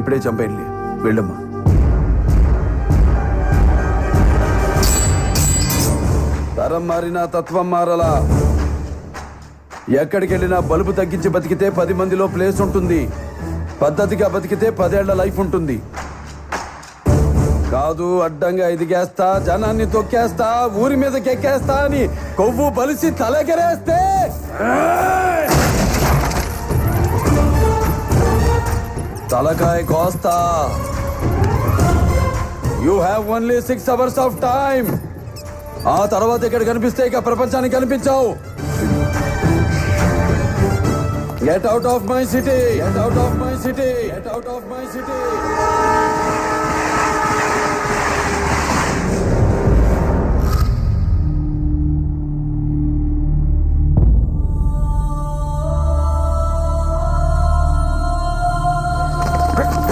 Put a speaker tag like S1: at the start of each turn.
S1: ఇప్పుడే చంపేయండి. వెళ్ళమ్మా. తరం మారినా తత్వం మారలా. ఎక్కడికి వెళ్ళినా బలుపు తగ్గించి బతికితే 10 మందిలో ప్లేస్ ఉంటుంది. పద్ధతిగా బతికితే 10 ఏళ్ల లైఫ్ ఉంటుంది. కాదు అడ్డంగా ఎదిగేస్తా, జనాన్ని తొక్కేస్తా, ఊరి మీదకి ఎక్కేస్తా అని కొవ్వు బలిసి తలెగరేస్తే తలకాయ కోస్తా. You have only 6 hours of time. ఆ తర్వాత ఇక్కడ కనిపిస్తే ఇక ప్రపంచానికి కనిపించావు. Get out of my city! Get out of my city! Get out of my city!